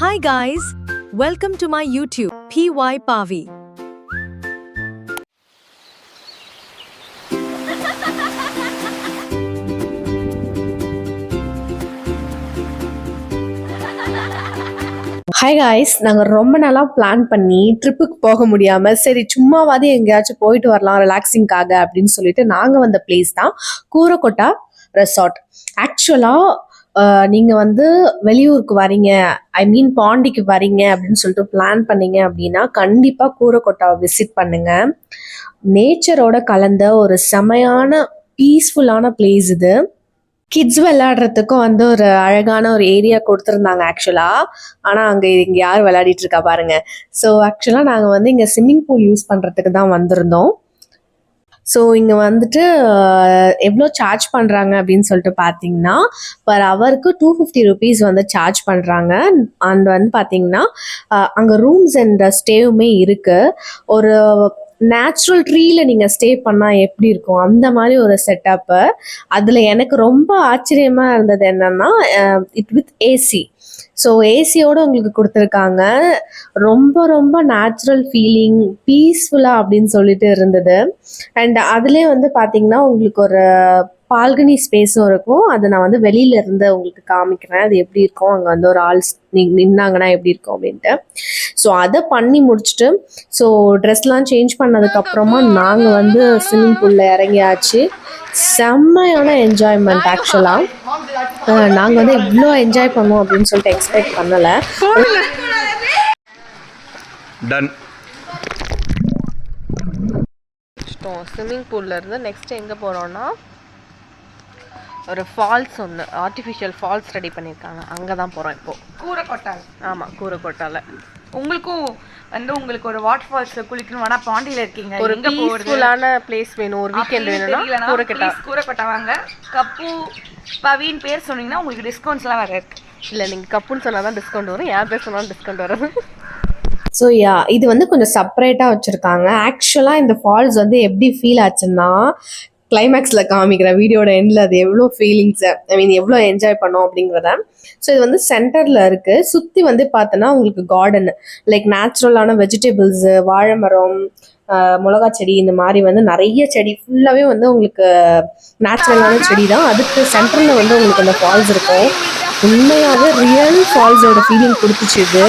Hi guys, welcome to my YouTube, PY Pavi. Hi guys, நாங்கள் ரொம்ப நாளாக plan பண்ணி ட்ரிப்புக்கு போக முடியாமல் சரி சும்மாவாது எங்கேயாச்சும் போயிட்டு வரலாம் ரிலாக்ஸிங்காக அப்படின்னு சொல்லிட்டு நாங்கள் வந்த பிளேஸ் தான் கூரக்கொட்டா ரெசார்ட். ஆக்சுவலாக நீங்கள் வந்து வெளியூருக்கு வரீங்க, ஐ மீன் பாண்டிக்கு வரீங்க அப்படின்னு சொல்லிட்டு பிளான் பண்ணீங்க அப்படின்னா கண்டிப்பாக கூரக்கொட்டாவை விசிட் பண்ணுங்கள். நேச்சரோட கலந்த ஒரு செமையான பீஸ்ஃபுல்லான பிளேஸ் இது. கிட்ஸ் விளையாடுறதுக்கும் வந்து ஒரு அழகான ஒரு ஏரியா கொடுத்துருந்தாங்க ஆக்சுவலாக. ஆனால் இங்கே யார் விளையாடிட்டு இருக்கா பாருங்க. ஸோ ஆக்சுவலாக நாங்கள் வந்து இங்கே ஸ்விம்மிங் பூல் யூஸ் பண்ணுறதுக்கு தான் வந்திருந்தோம். ஸோ இங்கே வந்துட்டு எவ்வளோ சார்ஜ் பண்ணுறாங்க அப்படின்னு சொல்லிட்டு பார்த்தீங்கன்னா பர் ஹவருக்கு 250 rupees வந்து சார்ஜ் பண்ணுறாங்க. அண்ட் வந்து பார்த்தீங்கன்னா அங்கே ரூம்ஸ் அண்ட் ஸ்டேவுமே இருக்குது. ஒரு நேச்சுரல் ட்ரீல நீங்கள் ஸ்டே பண்ணால் எப்படி இருக்கும் அந்த மாதிரி ஒரு செட்டப்பு. அதில் எனக்கு ரொம்ப ஆச்சரியமாக இருந்தது என்னன்னா இட் வித் ஏசி. ஸோ ஏசியோடு உங்களுக்கு கொடுத்துருக்காங்க. ரொம்ப ரொம்ப நேச்சுரல் ஃபீலிங், பீஸ்ஃபுல்லாக அப்படின்னு சொல்லிட்டு இருந்தது. அண்ட் அதிலே வந்து பார்த்தீங்கன்னா உங்களுக்கு ஒரு பால்கனி ஸ்பேஸும் இருக்கும். அதை நான் வந்து வெளியில இருந்து உங்களுக்கு காமிக்கிறேன், அது எப்படி இருக்கும், அங்கே வந்து ஒரு ஆள் நின்னாங்கன்னா எப்படி இருக்கும் அப்படின்ட்டு. ஸோ அதை பண்ணி முடிச்சுட்டு ஸோ ட்ரெஸ்லாம் சேஞ்ச் பண்ணதுக்கப்புறமா நாங்கள் வந்து ஸ்விம்மிங் பூலில் இறங்கியாச்சு. செம்மையான என்ஜாய்மெண்ட். ஆக்சுவலாக நாங்கள் வந்து இவ்வளோ என்ஜாய் பண்ணுவோம் அப்படின்னு சொல்லிட்டு எக்ஸ்பெக்ட் பண்ணலை. ஸ்விம்மிங் பூல்லேருந்து நெக்ஸ்ட் எங்கே போகிறோன்னா ஒரு ஃபால்ஸ் ஒன்று, ஆர்டிஃபிஷியல் ஃபால்ஸ் ரெடி பண்ணியிருக்காங்க, அங்கே தான் போகிறோம் இப்போது. கூரக்கொட்டால். ஆமாம், கூரக்கொட்டால. உங்களுக்கும் வந்து உங்களுக்கு ஒரு வாட்டர் ஃபால்ஸ் குளிக்கணும், ஆனால் பாண்டியில் இருக்கீங்க, ஒரு பீஸ்ஃபுல்லான பிளேஸ் வேணும், ஒரு வீக்கெண்ட் வேணும்னா கூரக்கொட்டா வாங்க. கப்பு பவின்னு பேர் சொன்னீங்கன்னா உங்களுக்கு டிஸ்கவுண்ட்ஸ்லாம் வேறு இருக்குது. இல்லை, நீங்கள் கப்புன்னு சொன்னால் தான் டிஸ்கவுண்ட் வரும், யார் பேர் சொன்னாலும் டிஸ்கவுண்ட் வரும். ஸோ இது வந்து கொஞ்சம் செப்பரேட்டாக வச்சுருக்காங்க. ஆக்சுவலாக இந்த ஃபால்ஸ் வந்து எப்படி ஃபீல் ஆச்சுன்னா கிளைமேக்ஸில் காமிக்கிற வீடியோட எண்டில் அது எவ்வளோ ஃபீலிங்ஸை ஐ மீன் எவ்வளோ என்ஜாய் பண்ணோம் அப்படிங்கிறத. ஸோ இது வந்து சென்டரில் இருக்குது. சுற்றி வந்து பார்த்தோன்னா உங்களுக்கு கார்டன், லைக் நேச்சுரலான வெஜிடபிள்ஸு, வாழை மரம், மிளகா செடி, இந்த மாதிரி வந்து நிறைய செடி ஃபுல்லாகவே வந்து உங்களுக்கு நேச்சுரலான செடி தான். அதுக்கு சென்டரில் வந்து உங்களுக்கு அந்த ஃபால்ஸ் இருக்கும். உண்மையாகவே ரியல் ஃபால்ஸோட ஃபீலிங் கொடுத்துச்சு இது.